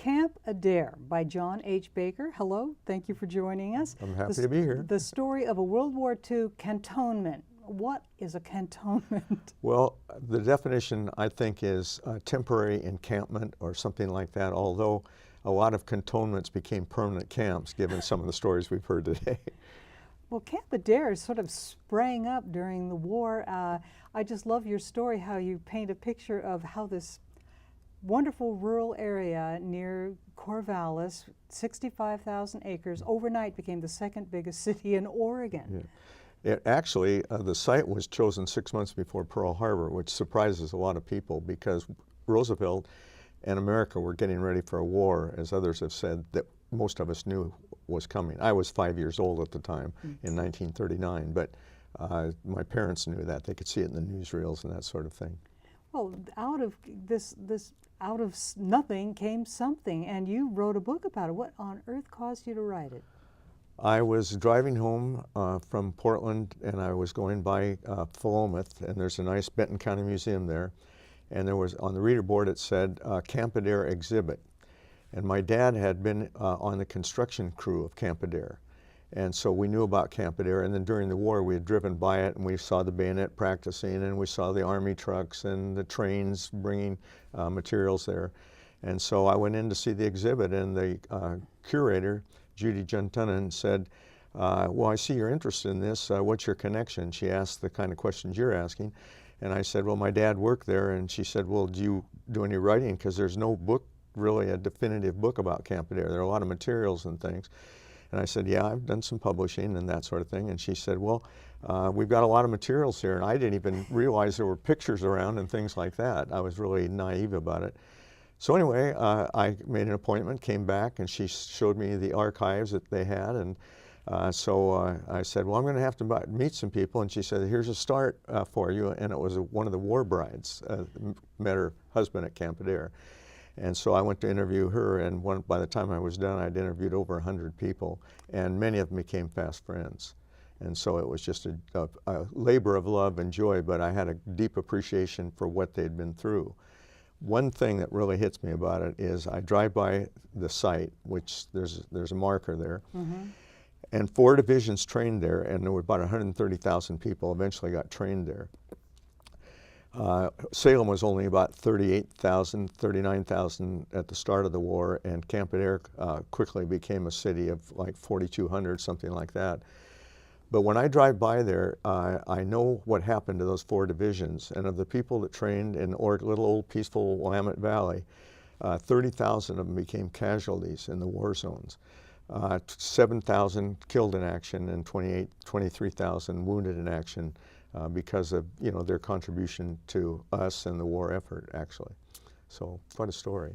Camp Adair by John H. Baker. Hello, thank you for joining us. I'm happy to be here. The story of a World War II cantonment. What is a cantonment? Well, the definition, I think, is temporary encampment or something like that, although a lot of cantonments became permanent camps, given some of the stories we've heard today. Well, Camp Adair sort of sprang up during the war. I just love your story, how you paint a picture of how this wonderful rural area near Corvallis, 65,000 acres, overnight became the second biggest city in Oregon. Yeah. Actually, the site was chosen 6 months before Pearl Harbor, which surprises a lot of people because Roosevelt and America were getting ready for a war, as others have said, that most of us knew was coming. I was 5 years old at the time in 1939, but my parents knew that. They could see it in the newsreels and that sort of thing. Well, out of out of nothing came something, and you wrote a book about it. What on earth caused you to write it? I was driving home from Portland, and I was going by Philomath, and there's a nice Benton County Museum there, and there was on the reader board it said Camp Adair exhibit, and my dad had been on the construction crew of Camp Adair, and so we knew about Camp Adair. And then during the war we had driven by it, and we saw the bayonet practicing, and we saw the Army trucks and the trains bringing materials there. And so I went in to see the exhibit, and the curator, Judy Juntunen, said, well, I see you're interested in this. What's your connection? She asked the kind of questions you're asking. And I said, well, my dad worked there. And she said, well, do you do any writing? Because there's no book, really a definitive book about Camp Adair. There are a lot of materials and things. And I said, yeah, I've done some publishing and that sort of thing. And she said, well, we've got a lot of materials here. And I didn't even realize there were pictures around and things like that. I was really naive about it. So anyway, I made an appointment, came back, and she showed me the archives that they had. And so I said, well, I'm going to have to meet some people. And she said, here's a start for you. And it was one of the war brides, met her husband at Camp Adair. And so I went to interview her, and by the time I was done, I'd interviewed over 100 people, and many of them became fast friends. And so it was just a labor of love and joy, but I had a deep appreciation for what they'd been through. One thing that really hits me about it is I drive by the site, which there's a marker there, and 4 divisions trained there, and there were about 130,000 people eventually got trained there. Salem was only about 38,000, 39,000 at the start of the war, and Camp Adair quickly became a city of like 4,200, something like that. But when I drive by there, I know what happened to those 4 divisions, and of the people that trained in little old peaceful Willamette Valley, 30,000 of them became casualties in the war zones. 7,000 killed in action and 23,000 wounded in action because of their contribution to us and the war effort, actually. So quite a story.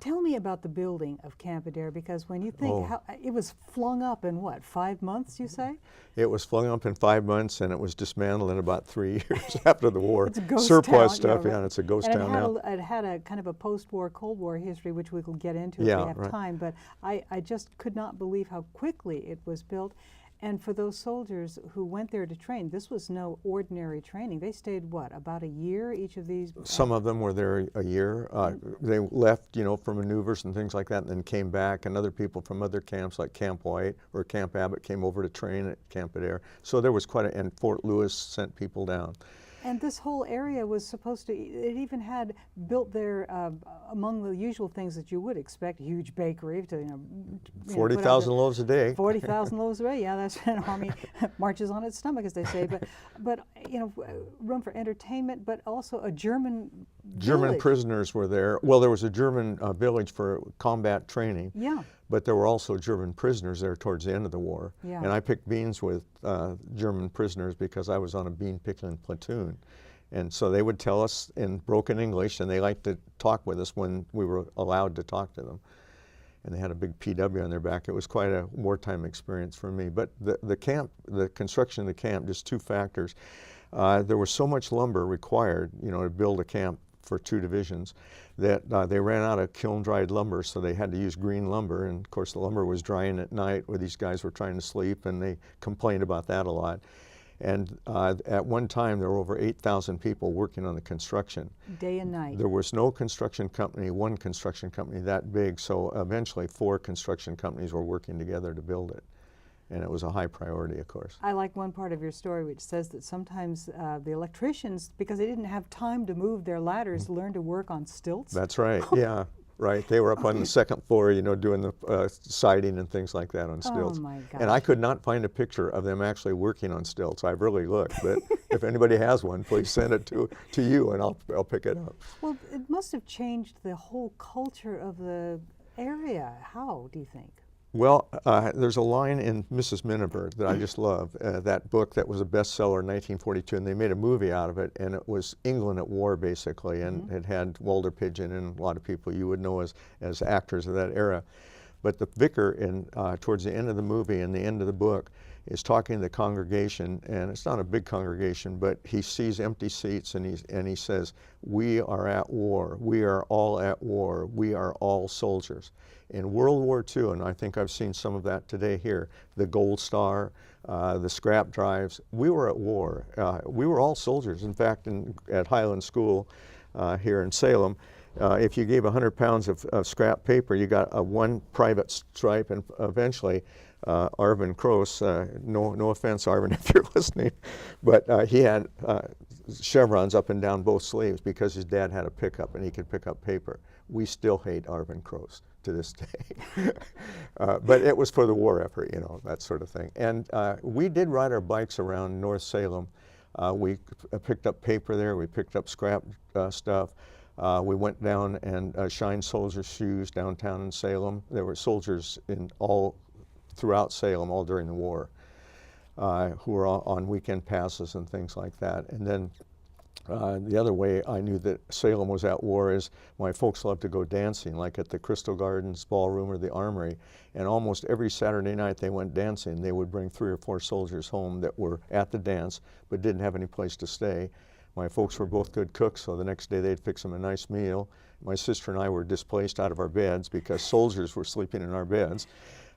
Tell me about the building of Camp Adair, because when you think how it was flung up in what, 5 months, you say? It was flung up in 5 months, and it was dismantled in about 3 years after the war. It's a ghost Surplus town, stuff, right. yeah, and it's a ghost town now. It had a kind of a post-war, Cold War history, which we could get into if we have time, but I just could not believe how quickly it was built. And for those soldiers who went there to train, this was no ordinary training. They stayed, what, about a year, each of these? Some of them were there a year. They left, for maneuvers and things like that, and then came back. And other people from other camps, like Camp White or Camp Abbott, came over to train at Camp Adair. So there was and Fort Lewis sent people down. And this whole area was supposed to, it even had built there, among the usual things that you would expect, a huge bakery to, 40,000 loaves a day. 40,000 loaves a day, yeah, that's an army marches on its stomach, as they say. But room for entertainment, but also a German village. Prisoners were there. Well, there was a German village for combat training. Yeah. But there were also German prisoners there towards the end of the war. Yeah. And I picked beans with German prisoners because I was on a bean picking platoon. And so they would tell us in broken English, and they liked to talk with us when we were allowed to talk to them. And they had a big PW on their back. It was quite a wartime experience for me. But the construction of the camp, just 2 factors. There was so much lumber required, to build a camp for 2 divisions, that they ran out of kiln-dried lumber, so they had to use green lumber. And of course, the lumber was drying at night where these guys were trying to sleep, and they complained about that a lot. And at one time, there were over 8,000 people working on the construction. Day and night. There was no construction company, one construction company that big, so eventually 4 construction companies were working together to build it. And it was a high priority, of course. I like one part of your story which says that sometimes the electricians, because they didn't have time to move their ladders, learned to work on stilts. That's right, yeah. Right, they were up on the second floor, you know, doing the siding and things like that on stilts. Oh my gosh. And I could not find a picture of them actually working on stilts. I've really looked, but if anybody has one, please send it to you, and I'll pick it up. Well, it must have changed the whole culture of the area. How, do you think? Well, there's a line in Mrs. Miniver that I just love, that book that was a bestseller in 1942, and they made a movie out of it, and it was England at war, basically, and it had Walter Pidgeon and a lot of people you would know as actors of that era. But the vicar, towards the end of the movie and the end of the book, is talking to the congregation, and it's not a big congregation, but he sees empty seats, and he says, "We are at war. We are all at war. We are all soldiers." In World War II, and I think I've seen some of that today here, the Gold Star, the scrap drives, we were at war. We were all soldiers. In fact, at Highland School here in Salem, if you gave 100 pounds of scrap paper, you got one private stripe, and eventually Arvin Kroos, no offense, Arvin, if you're listening, but he had chevrons up and down both sleeves because his dad had a pickup and he could pick up paper. We still hate Arvin Kroos to this day. But it was for the war effort, you know, that sort of thing. And we did ride our bikes around North Salem. We picked up paper there, we picked up scrap stuff. We went down and shined soldiers' shoes downtown in Salem. There were soldiers all throughout Salem, all during the war, who were on weekend passes and things like that. And then the other way I knew that Salem was at war is my folks loved to go dancing, like at the Crystal Gardens Ballroom or the Armory. And almost every Saturday night they went dancing. They would bring 3 or 4 soldiers home that were at the dance but didn't have any place to stay. My folks were both good cooks, so the next day they'd fix them a nice meal. My sister and I were displaced out of our beds because soldiers were sleeping in our beds.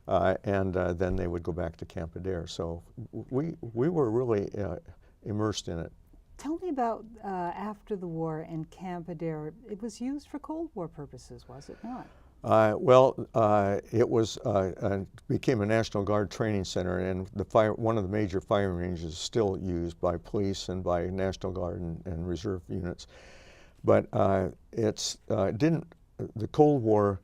And then they would go back to Camp Adair. So we were really immersed in it. Tell me about after the war and Camp Adair. It was used for Cold War purposes, was it not? It was became a National Guard training center, and one of the major firing ranges is still used by police and by National Guard and reserve units. But the Cold War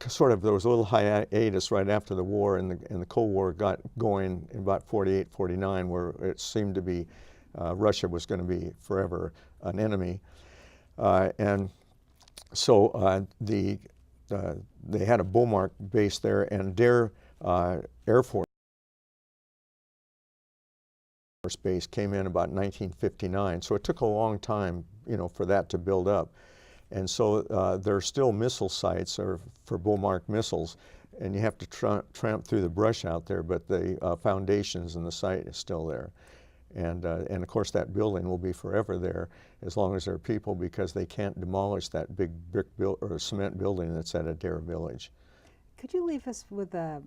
sort of, there was a little hiatus right after the war, and the Cold War got going in about 48, 49, where it seemed to be Russia was going to be forever an enemy. And so they had a Beaumark base there, and Adair Air Force Base came in about 1959. So it took a long time, you know, for that to build up. And so there are still missile sites for Beaumark missiles, and you have to tramp through the brush out there, but the foundations and the site is still there. And of course that building will be forever there as long as there are people, because they can't demolish that big brick or cement building that's at Adair Village. Could you leave us with a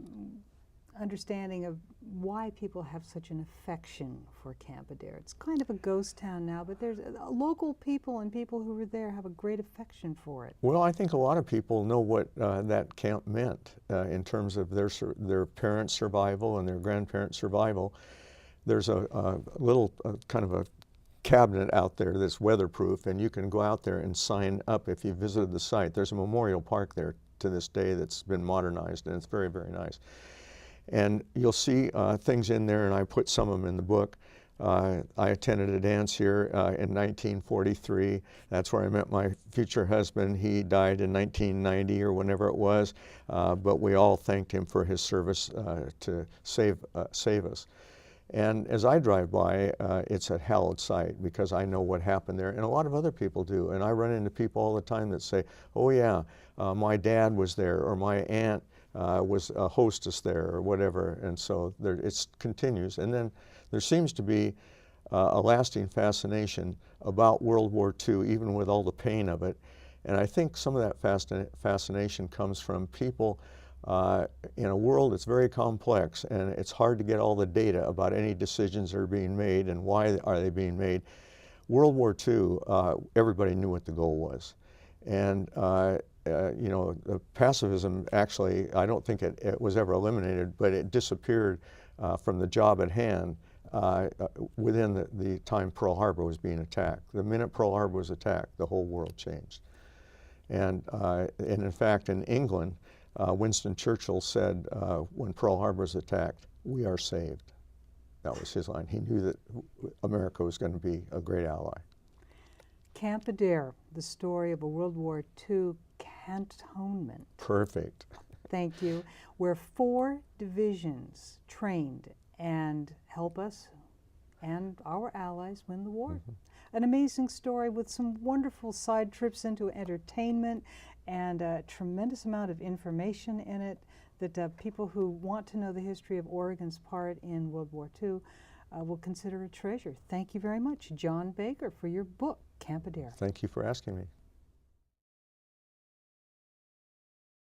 understanding of why people have such an affection for Camp Adair? It's kind of a ghost town now, but there's local people and people who were there have a great affection for it. Well, I think a lot of people know what that camp meant in terms of their parents' survival and their grandparents' survival. There's a little kind of a cabinet out there that's weatherproof, and you can go out there and sign up if you visited the site. There's a memorial park there to this day that's been modernized, and it's very, very nice. And you'll see things in there, and I put some of them in the book. I attended a dance here in 1943. That's where I met my future husband. He died in 1990 or whenever it was, but we all thanked him for his service to save us. And as I drive by, it's a hallowed site because I know what happened there, and a lot of other people do. And I run into people all the time that say, oh yeah, my dad was there, or my aunt was a hostess there, or whatever. And so it continues. And then there seems to be a lasting fascination about World War II, even with all the pain of it. And I think some of that fascination comes from people in a world that's very complex, and it's hard to get all the data about any decisions that are being made and why are they being made. World War II, everybody knew what the goal was. And you know, the pacifism actually, I don't think it was ever eliminated, but it disappeared from the job at hand within the time Pearl Harbor was being attacked. The minute Pearl Harbor was attacked, the whole world changed. And in fact, in England, Winston Churchill said when Pearl Harbor was attacked, "We are saved." That was his line. He knew that America was going to be a great ally. Camp Adair, the story of a World War II cantonment. Perfect. Thank you. Where 4 divisions trained and help us and our allies win the war. An amazing story with some wonderful side trips into entertainment and a tremendous amount of information in it that people who want to know the history of Oregon's part in World War II will consider a treasure. Thank you very much, John Baker, for your book, Camp Adair. Thank you for asking me.